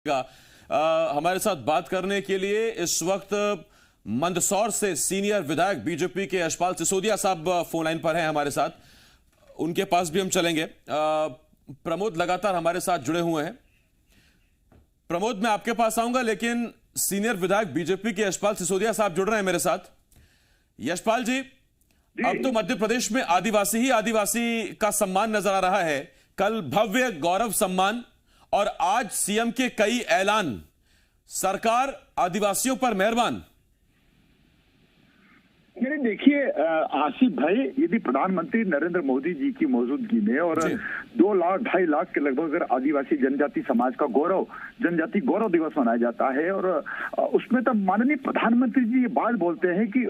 हमारे साथ बात करने के लिए इस वक्त मंदसौर से सीनियर विधायक बीजेपी के यशपाल सिसोदिया साहब फोन लाइन पर हैं हमारे साथ। उनके पास भी हम चलेंगे। प्रमोद लगातार हमारे साथ जुड़े हुए हैं। प्रमोद, मैं आपके पास आऊंगा, लेकिन सीनियर विधायक बीजेपी के यशपाल सिसोदिया साहब जुड़ रहे हैं मेरे साथ। यशपाल जी, अब तो मध्य प्रदेश में आदिवासी ही आदिवासी का सम्मान नजर आ रहा है। कल भव्य गौरव सम्मान और आज सीएम के कई ऐलान। सरकार आदिवासियों पर मेहरबान। मेरे देखिए आसिफ भाई, यदि प्रधानमंत्री नरेंद्र मोदी जी की मौजूदगी में और 2 लाख 2.5 लाख के लगभग अगर आदिवासी जनजाति समाज का गौरव जनजाति गौरव दिवस मनाया जाता है और उसमें तब माननीय प्रधानमंत्री जी ये बात बोलते हैं कि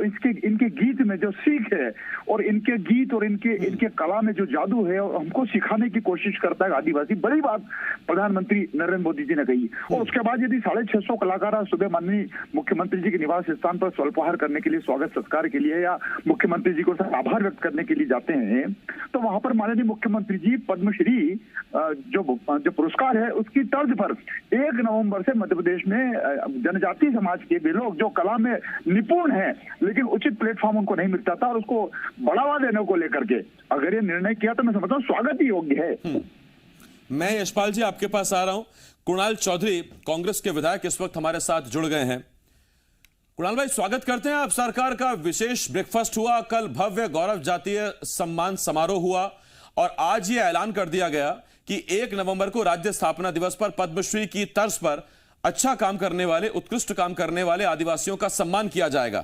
इनके गीत में जो सीख है और इनके गीत और इनके कला में जो जादू है और हमको सिखाने की कोशिश करता है आदिवासी। बड़ी बात प्रधानमंत्री नरेंद्र मोदी जी ने कही। और उसके बाद यदि 650 कलाकार आज सुबह माननीय मुख्यमंत्री जी के निवास स्थान पर स्वल्पहार करने के लिए, स्वागत सत्कार के लिए या मुख्यमंत्री जी को आभार व्यक्त करने के लिए जाते हैं, तो वहां पर माननीय मुख्यमंत्री जी पद्मश्री जो पुरस्कार है उसकी तर्ज पर 1 नवंबर से मध्य प्रदेश में जनजातीय समाज के भी लोग जो कला में निपुण हैं लेकिन उचित प्लेटफॉर्म उनको नहीं मिलता था और उसको बढ़ावा देने को लेकर के अगर ये निर्णय किया तो मैं समझता हूँ स्वागत ही योग्य है। मैं यशपाल जी आपके पास आ रहा हूं। कुणाल चौधरी कांग्रेस के विधायक इस वक्त हमारे साथ जुड़ गए हैं। कुणाल भाई, स्वागत करते हैं। आप सरकार का विशेष ब्रेकफास्ट हुआ, कल भव्य गौरव जातीय सम्मान समारोह हुआ और आज ये ऐलान कर दिया गया कि 1 नवंबर को राज्य स्थापना दिवस पर पद्मश्री की तर्ज पर अच्छा काम करने वाले, उत्कृष्ट काम करने वाले आदिवासियों का सम्मान किया जाएगा।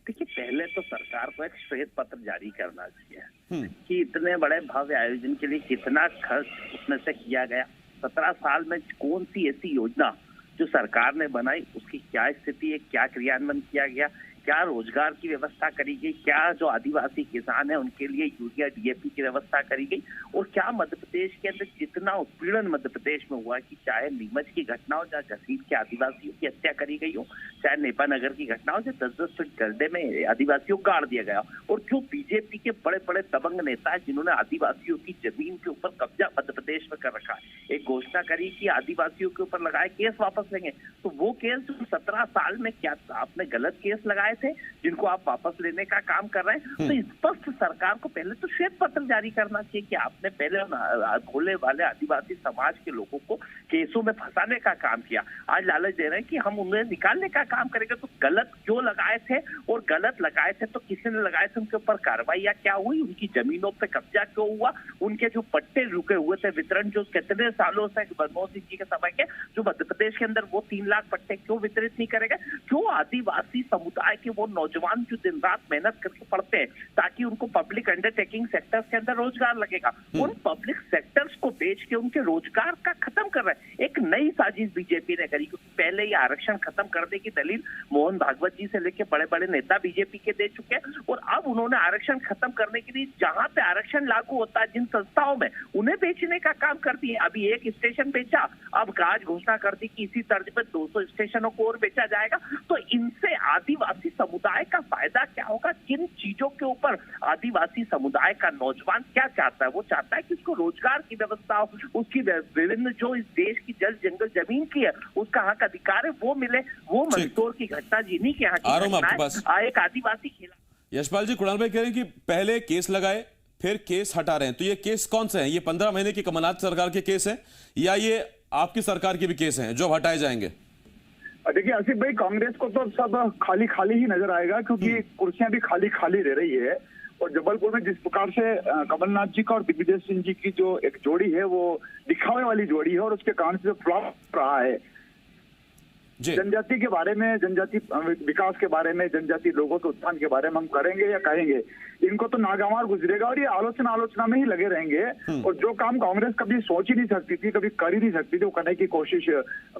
देखिए, पहले तो सरकार को एक श्वेत पत्र जारी करना चाहिए कि इतने बड़े भव्य आयोजन के लिए कितना खर्च उसमें से किया गया, 17 साल में कौन सी ऐसी योजना जो सरकार ने बनाई उसकी क्या स्थिति है, क्या क्रियान्वयन किया गया, क्या रोजगार की व्यवस्था करी गई, क्या जो आदिवासी किसान है उनके लिए यूरिया डीएपी की व्यवस्था करी गई और क्या मध्य प्रदेश के अंदर जितना उत्पीड़न मध्य प्रदेश में हुआ कि चाहे नीमच की घटना हो, जहाँ घसीट के आदिवासियों की हत्या करी गई हो, चाहे नेपा नगर की घटना हो, जहाँ 10-10 फीट गड्ढे में आदिवासियों को गाड़ दिया गया और जो बीजेपी के बड़े बड़े दबंग नेता है जिन्होंने आदिवासियों की जमीन के ऊपर कब्जा मध्य प्रदेश में कर रखा है, एक घोषणा करी कि आदिवासियों के ऊपर लगाए केस वापस लेंगे। तो वो केस जो 17 साल में क्या आपने गलत केस लगाए थे जिनको आप वापस लेने का काम कर रहे हैं, तो स्पष्ट सरकार को पहले तो श्वेत पत्र जारी करना चाहिए कि आपने पहले भोले वाले आदिवासी समाज के लोगों को केसों में फंसाने का काम किया, आज लालच दे रहे हैं कि हम उन्हें निकालने का काम करेंगे। तो गलत क्यों लगाए थे और गलत लगाए थे तो किसी ने लगाए थे, उनके ऊपर कार्रवाई क्या हुई, उनकी जमीनों पर कब्जा क्यों हुआ, उनके जो पट्टे रुके हुए थे वितरण जो कितने सालों से मनमोहन सिंह जी के समय के जो मध्य प्रदेश के अंदर वो 3 लाख पट्टे क्यों वितरित नहीं करेगा, क्यों आदिवासी समुदाय के वो नौजवान जो दिन रात मेहनत करके पढ़ते हैं ताकि उनको पब्लिक अंडरटेकिंग सेक्टर्स के अंदर रोजगार लगेगा, उन पब्लिक सेक्टर्स को बेच के उनके रोजगार का खत्म कर रहे हैं। एक नई साजिश बीजेपी ने करी, क्योंकि पहले ये आरक्षण खत्म करने की दलील मोहन भागवत जी से लेकर बड़े बड़े नेता बीजेपी के दे चुके हैं और अब उन्होंने आरक्षण खत्म करने के लिए जहां पे आरक्षण लागू होता है जिन संस्थाओं में उन्हें बेचने का काम कर दिए। अभी एक स्टेशन बेचा, अब आज घोषणा कर दी कि इसी तर्ज पर 200 स्टेशनों को और बेचा जाएगा। तो इनसे आदिवासी समुदाय का फायदा क्या होगा, किन चीजों के ऊपर आदिवासी समुदाय का नौजवान क्या चाहता है, वो चाहता है कि उसको रोजगार की व्यवस्था हो, उसकी विभिन्न जो इस देश की जल जंगल जमीन की है उसका हक अधिकार है वो मिले। वो मंदसौर की घटना जिन्हीं के यहाँ की एक आदिवासी खिला। यशपाल जी, कुणाल भाई कह रहे हैं कि पहले केस लगाए फिर केस हटा रहे हैं, तो ये केस कौन से हैं? ये 15 महीने की कमलनाथ सरकार के केस हैं या ये आपकी सरकार के भी केस हैं जो हटाए जाएंगे? देखिए आसिफ भाई, कांग्रेस को तो सब खाली खाली ही नजर आएगा क्योंकि कुर्सियां भी खाली खाली रह रही है और जबलपुर में जिस प्रकार से कमलनाथ जी का और दिग्विजय सिंह जी की जो एक जोड़ी है वो दिखावे वाली जोड़ी है और उसके कारण से जो फ्लॉप रहा है जनजाति के बारे में, जनजाति विकास के बारे में, जनजाति लोगों के उत्थान के बारे में हम करेंगे या कहेंगे, इनको तो नागवार गुजरेगा और ये आलोचना में ही लगे रहेंगे। और जो काम कांग्रेस कभी सोच ही नहीं सकती थी, कभी कर ही नहीं सकती थी, वो करने की कोशिश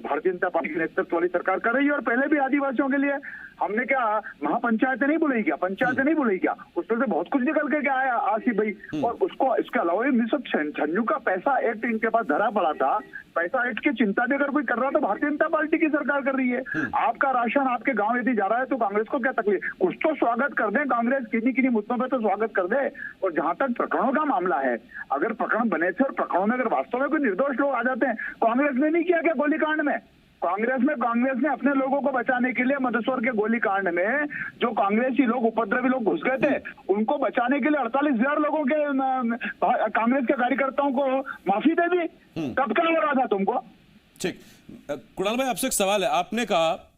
भारतीय जनता पार्टी के नेतृत्व वाली सरकार कर रही है। और पहले भी आदिवासियों के लिए हमने क्या महापंचायतें नहीं बुलाई क्या, पंचायतें नहीं बुलाई क्या, उसमें से बहुत कुछ निकल के क्या आया आसिफ भाई। और उसको इसके अलावा 1996 का पैसा एक्ट इनके पास धरा पड़ा था पैसा हिट की चिंता भी अगर कोई कर रहा है तो भारतीय जनता पार्टी की सरकार कर रही है। आपका राशन आपके गांव यदि जा रहा है तो कांग्रेस को क्या तकलीफ? कुछ तो स्वागत कर दे कांग्रेस, किन्हीं मुद्दों पे तो स्वागत कर दे। और जहां तक प्रकरणों का मामला है, अगर प्रकरण बने थे और प्रकरणों में अगर वास्तव में कोई निर्दोष लोग आ जाते हैं, कांग्रेस ने नहीं किया क्या गोलीकांड में? कांग्रेस ने अपने लोगों को बचाने के लिए मंदसौर के गोलीकांड में जो कांग्रेसी लोग, उपद्रवी लोग घुस गए थे, उनको बचाने के लिए 48,000 लोगों के कांग्रेस के कार्यकर्ताओं को माफी दे दी। कब क्या हो रहा था तुमको? ठीक, कुणाल भाई आपसे एक सवाल है। आपने कहा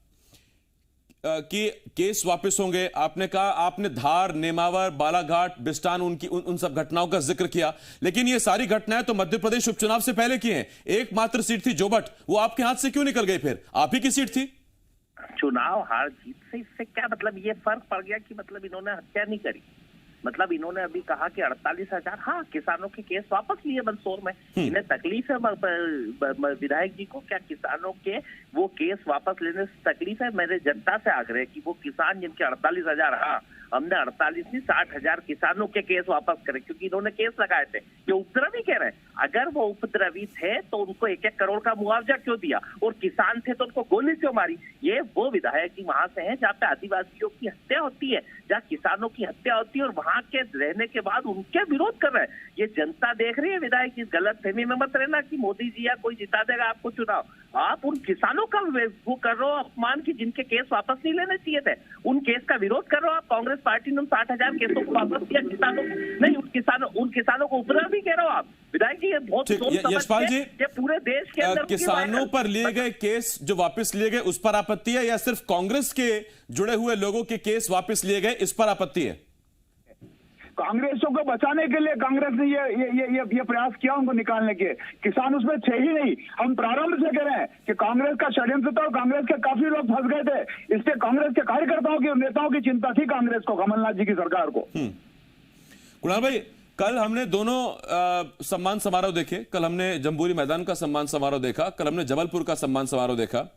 कि केस वापस होंगे, आपने कहा, आपने धार, नेमावर, बालाघाट, बिस्टान, उन सब घटनाओं का जिक्र किया, लेकिन ये सारी घटनाएं तो मध्य प्रदेश उपचुनाव से पहले की हैं। एकमात्र सीट थी जोबट, वो आपके हाथ से क्यों निकल गई? फिर आप ही की सीट थी। चुनाव हार जीत से इससे क्या मतलब? ये फर्क पड़ गया कि मतलब इन्होंने हत्या नहीं करी। मतलब इन्होंने अभी कहा कि 48,000 हाँ किसानों के केस वापस लिए मंदसौर में। इन्हें तकलीफ है विधायक जी को, क्या किसानों के वो केस वापस लेने से तकलीफ है? मेरे जनता से आग्रह है कि वो किसान जिनके 48,000, हाँ हमने 48 नहीं 60,000 किसानों के केस वापस करें, क्योंकि इन्होंने केस लगाए थे। ये उपद्रवी कह रहे हैं, अगर वो उपद्रवी थे तो उनको 1-1 करोड़ का मुआवजा क्यों दिया? और किसान थे तो उनको गोली क्यों मारी? ये वो विधायक जी वहां से हैं जहाँ पे आदिवासियों की हत्या होती है, जहाँ किसानों की हत्या होती है, और वहां के रहने के बाद उनके विरोध कर रहे हैं। ये जनता देख रही है। विधायक जी गलत फहमी में मत रहना कि मोदी जी या कोई जिता देगा आपको चुनाव। आप उन किसानों का वो कर रहे हो अपमान की जिनके केस वापस नहीं लेने चाहिए थे, उन केस का विरोध कर रहे हो आप। कांग्रेस पार्टी ने 60,000 केसों को वापस किया, किसानों नहीं, उन किसानों को उपद्रवी कह रहे हो आप। विधायक जी ये बहुत यशपाल जी, ये पूरे देश के अंदर किसानों पर लिए गए केस जो वापस लिए गए उस पर आपत्ति है, या सिर्फ कांग्रेस के जुड़े हुए लोगों के केस वापस लिए गए इस पर आपत्ति है? कांग्रेसों को बचाने के लिए कांग्रेस ने ये प्रयास किया उनको निकालने के। किसान उसमें थे ही नहीं। हम प्रारंभ से कह रहे हैं कि कांग्रेस का षड्यंत्र था और कांग्रेस के काफी लोग फंस गए थे। इसलिए कांग्रेस के कार्यकर्ताओं की, नेताओं की चिंता थी कांग्रेस को, कमलनाथ जी की सरकार को। कुणाल भाई, कल हमने दोनों सम्मान समारोह देखे। कल हमने जम्बूरी मैदान का सम्मान समारोह देखा, कल हमने जबलपुर का सम्मान समारोह देखा।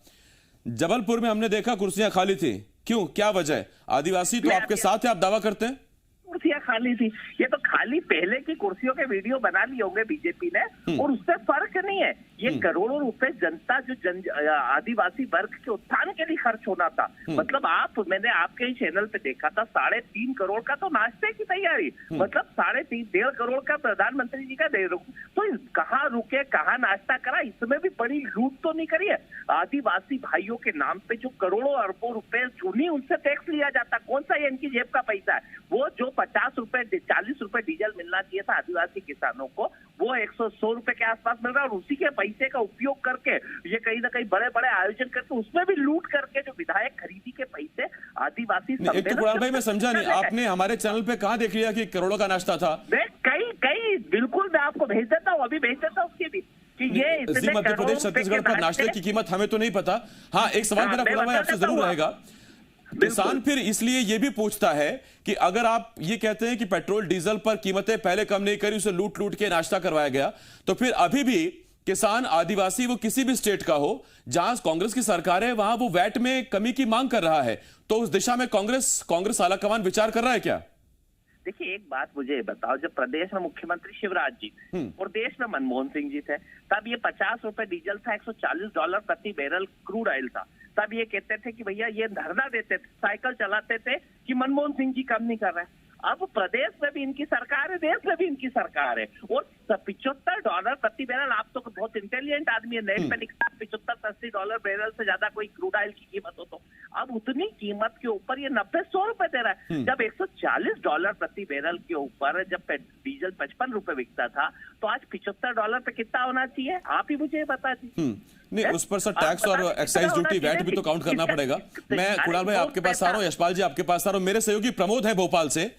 जबलपुर में हमने देखा कुर्सियां खाली थी। क्यों, क्या वजह है? आदिवासी तो आपके साथ है, आप दावा करते हैं। कुर्सियां खाली थी, ये तो खाली पहले की कुर्सियों के वीडियो बना लिए होंगे बीजेपी ने, और उससे फर्क नहीं है। ये करोड़ों रुपए जनता जो आदिवासी वर्ग के उत्थान के लिए खर्च होना था। मतलब मैंने आपके ही चैनल पे देखा था 3.5 करोड़ का तो नाश्ते की तैयारी, मतलब 3.5 करोड़ का प्रधानमंत्री जी का दे तो कहाँ रुके, कहाँ नाश्ता करा? इसमें भी बड़ी लूट तो नहीं करी है? आदिवासी भाइयों के नाम पे जो करोड़ों अरबों रुपए चुनी उनसे टैक्स लिया जाता, कौन सा ये इनकी जेब का पैसा है? वो जो 50 रुपए 40 रुपए डीजल मिलना चाहिए था आदिवासी किसानों को, वो 100 रुपए के आसपास मिल रहा है, और उसी के पैसे का उपयोग करके ये कहीं ना कहीं बड़े बड़े आयोजन करके उसमें भी लूट करके जो विधायक खरीदी के पैसे आदिवासी कुणाल भाई मैं समझा नहीं, आपने हमारे चैनल पे कहां देख लिया कि करोड़ों का नाश्ता था? कई बिल्कुल मैं आपको भेज देता हूँ, अभी भेज देता हूँ उसके भी कि ये मध्य प्रदेश छत्तीसगढ़ पर नाश्ते की कीमत हमें तो नहीं पता। हाँ, एक सवाल मेरा कुणाल भाई आपसे जरूर रहेगा। किसान फिर इसलिए ये भी पूछता है कि अगर आप ये कहते हैं कि पेट्रोल डीजल पर कीमतें पहले कम नहीं करी, उसे लूट लूट के नाश्ता करवाया गया, तो फिर अभी भी किसान, आदिवासी, वो किसी भी स्टेट का हो, जहां कांग्रेस की सरकार है वहां वो वैट में कमी की मांग कर रहा है, तो उस दिशा में कांग्रेस आलाकमान विचार कर रहा है क्या? देखिए एक बात मुझे बताओ, जब प्रदेश में मुख्यमंत्री शिवराज जी और देश में मनमोहन सिंह जी थे, तब ये 50 रुपए डीजल था, $140 प्रति बैरल क्रूड ऑयल था। तब ये कहते थे कि भैया ये धरना देते थे, साइकिल चलाते थे कि मनमोहन सिंह जी कम नहीं कर रहे हैं। अब प्रदेश में भी इनकी सरकार है, देश में भी इनकी सरकार है, और $75 प्रति बैरल, आप तो बहुत इंटेलिजेंट आदमी है, नेट पे लिखता $75-80 बैरल से ज्यादा कोई क्रूड ऑयल की कीमत हो तो अब उतनी कीमत के ऊपर ये 90-100 रुपए दे रहा है। जब $140 प्रति बैरल के ऊपर जब डीजल 55 रुपए बिकता था, तो आज $75 पे कितना होना चाहिए? आप ही मुझे बता दीजिए। नहीं, उस पर सर टैक्स और एक्साइज ड्यूटी, वैट भी तो काउंट करना पड़ेगा। मैं कुणाल भाई आपके पास आ रहा हूँ, यशपाल जी आपके पास आ रहा हूँ। मेरे सहयोगी प्रमोद है भोपाल से,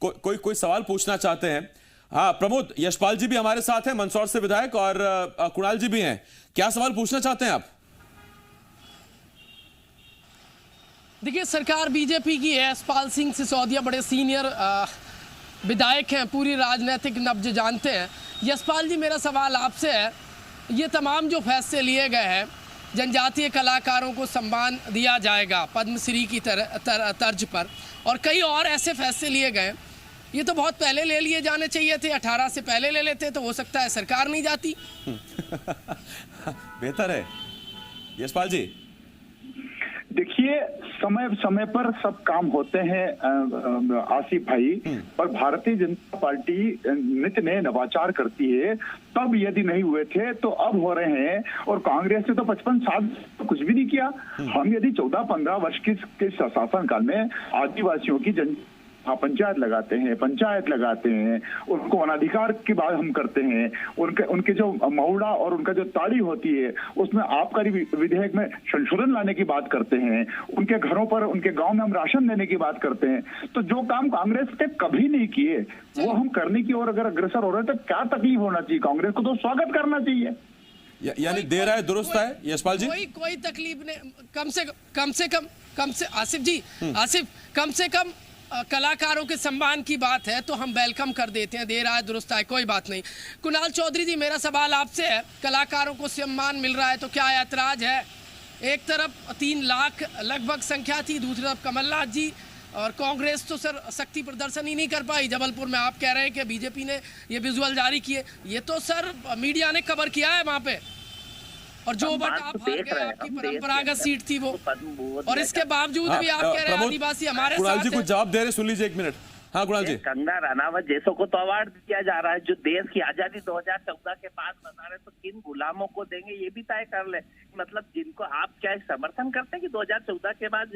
कोई सवाल पूछना चाहते हैं? हाँ प्रमोद, यशपाल जी भी हमारे साथ हैं, मंदसौर से विधायक, और कुणाल जी भी हैं। क्या सवाल पूछना चाहते हैं आप? देखिए, सरकार बीजेपी की है, यशपाल सिंह सिसोदिया बड़े सीनियर विधायक हैं, पूरी राजनीतिक नब्ज जानते हैं। यशपाल जी, मेरा सवाल आपसे है, ये तमाम जो फैसले लिए गए हैं, जनजातीय कलाकारों को सम्मान दिया जाएगा पद्मश्री की तर्ज पर, और कई और ऐसे फैसले लिए गए, ये तो बहुत पहले ले लिए जाने चाहिए थे, 18 से पहले ले लेते तो हो सकता है सरकार नहीं जाती। बेहतर है यशपाल जी। देखिए, समय समय पर सब काम होते हैं आसिफ भाई, पर भारतीय जनता पार्टी नित्य नए नवाचार करती है। तब यदि नहीं हुए थे तो अब हो रहे हैं, और कांग्रेस ने तो 55 साल तो कुछ भी नहीं किया। हम यदि 14-15 वर्ष के शासन काल में आदिवासियों की पंचायत लगाते हैं, उनको अनाधिकार की बात हम करते हैं, उनके जो महुड़ा और उनका जो ताड़ी होती है उसमें आबकारी विधेयक में संशोधन लाने की बात करते हैं, उनके घरों पर, उनके गांव में हम राशन देने की बात करते हैं। तो जो काम कांग्रेस ने कभी नहीं किए वो हम करने की ओर अगर अग्रसर हो रहे हैं तो क्या तकलीफ होना चाहिए? कांग्रेस को तो स्वागत करना चाहिए। यानी देर है दुरुस्त है यशपाल जी। कोई तकलीफ नहीं। कम से आसिफ जी, कम से कम कलाकारों के सम्मान की बात है तो हम वेलकम कर देते हैं। देर आए दुरुस्त आए, कोई बात नहीं। कुणाल चौधरी जी, मेरा सवाल आपसे है, कलाकारों को सम्मान मिल रहा है तो क्या ऐतराज है? एक तरफ 3 लाख लगभग संख्या थी, दूसरी तरफ कमलनाथ जी, और कांग्रेस तो सर शक्ति प्रदर्शन ही नहीं कर पाई। जबलपुर में आप कह रहे हैं कि बीजेपी ने ये विजुअल जारी किए, ये तो सर मीडिया ने कवर किया है वहां पे। और जो बट आप हार गए, आपकी परंपरागत सीट थी वो, और इसके बावजूद भी आप कह रहे हैं आदिवासी हमारे साथ। कुणाल जी कुछ जवाब दे रहे, सुन लीजिए 1 मिनट। हाँ कुणाल जी। कंगना रनावत जैसों को तो अवार्ड दिया जा रहा है, जो देश की आजादी 2014 के बाद बता रहे, तो किन गुलामों को देंगे ये भी तय कर ले। मतलब जिनको आप क्या समर्थन करते हैं कि 2014 के बाद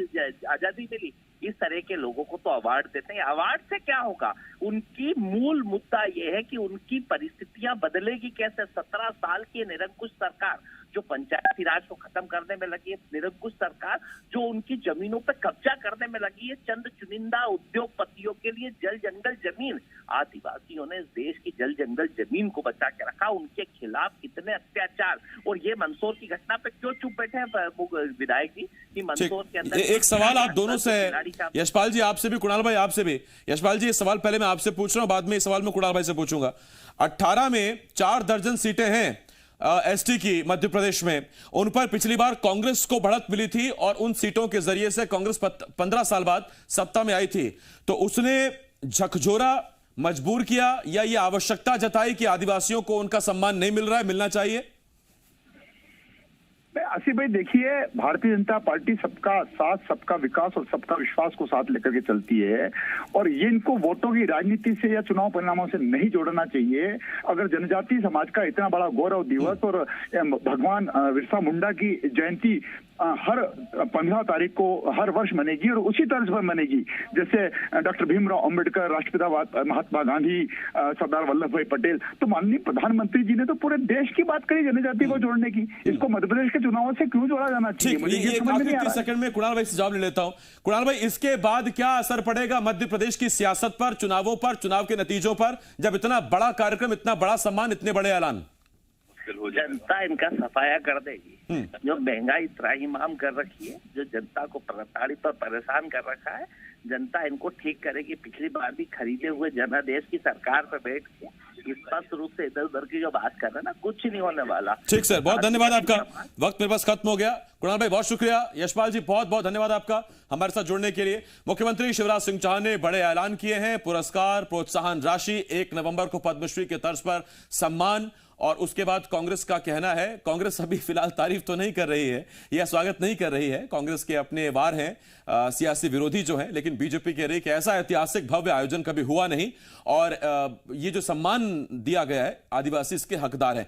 आजादी मिली, इस तरह के लोगों को तो अवार्ड देते हैं। अवार्ड से क्या होगा? उनकी मूल मुद्दा ये है कि उनकी परिस्थितियां बदलेगी कैसे। 17 साल की निरंकुश सरकार जो पंचायती राज को खत्म करने में लगी है, निरंकुश सरकार जो उनकी जमीनों पर कब्जा करने में लगी है, चंद चुनिंदा उद्योगपतियों के लिए जल जंगल जमीन, आदिवासियों ने इस देश की जल जंगल जमीन को बचा के रखा, उनके खिलाफ कितने अत्याचार। और ये मंदसौर की घटना पे क्यों चुप बैठे हैं विधायक जी कि मंदसौर के अंदर। एक सवाल आप दोनों से है यशपाल जी, आपसे भी, कुणाल भाई आपसे भी। यशपाल जी, ये सवाल पहले मैं आपसे पूछ रहा हूं, बाद में इस सवाल में कुणाल भाई से पूछूंगा। 18 में 4 दर्जन सीटें हैं एसटी की मध्य प्रदेश में, उन पर पिछली बार कांग्रेस को बढ़त मिली थी और उन सीटों के जरिए से कांग्रेस 15 साल बाद सत्ता में आई थी। तो उसने झकझोरा मजबूर किया या ये आवश्यकता जताई कि आदिवासियों को उनका सम्मान नहीं मिल रहा है, मिलना चाहिए? आसिफ भाई देखिए, भारतीय जनता पार्टी सबका साथ, सबका विकास और सबका विश्वास को साथ लेकर के चलती है, और ये इनको वोटों की राजनीति से या चुनाव परिणामों से नहीं जोड़ना चाहिए। अगर जनजातीय समाज का इतना बड़ा गौरव दिवस और भगवान बिरसा मुंडा की जयंती हर 15 तारीख को हर वर्ष मनेगी और उसी तर्ज पर मनेगी जैसे डॉक्टर भीमराव अंबेडकर, राष्ट्रपिता महात्मा गांधी, सरदार वल्लभ भाई पटेल, तो माननीय प्रधानमंत्री जी ने तो पूरे देश की बात करी जनजाति को जोड़ने की। इसको मध्य प्रदेश के चुनावों से क्यों जोड़ा जाना चाहिए? मुझे ये समझ नहीं आ रहा है। सेकंड में कुणाल भाई से जवाब ले लेता हूं। कुणाल भाई, इसके बाद क्या असर पड़ेगा मध्य प्रदेश की सियासत पर, चुनावों पर, चुनाव के नतीजों पर, जब इतना बड़ा कार्यक्रम, इतना बड़ा सम्मान, इतने बड़े ऐलान? जनता इनका सफाया कर देगी। जो महंगाई त्राहिमाम कर रखी है, जो जनता को प्रताड़ित और परेशान कर रखा है, जनता इनको ठीक करेगी। पिछली बार भी खरीदे हुए जनादेश की सरकार पर बैठ के स्पष्ट रूप से इधर उधर की जो बात कर रहे हैं ना, कुछ नहीं होने वाला। ठीक सर, बहुत धन्यवाद आपका। वक्त मेरे पास खत्म हो गया। कुणाल भाई बहुत शुक्रिया। यशपाल जी बहुत बहुत धन्यवाद आपका हमारे साथ जुड़ने के लिए। मुख्यमंत्री शिवराज सिंह चौहान ने बड़े ऐलान किए हैं, पुरस्कार, प्रोत्साहन राशि, 1 नवंबर को पद्मश्री के तर्ज पर सम्मान। और उसके बाद कांग्रेस का कहना है, कांग्रेस अभी फिलहाल तारीफ तो नहीं कर रही है या स्वागत नहीं कर रही है, कांग्रेस के अपने वार हैं, सियासी विरोधी जो हैं, लेकिन बीजेपी कह रही है कि ऐसा ऐतिहासिक भव्य आयोजन कभी हुआ नहीं और ये जो सम्मान दिया गया है आदिवासी इसके हकदार हैं।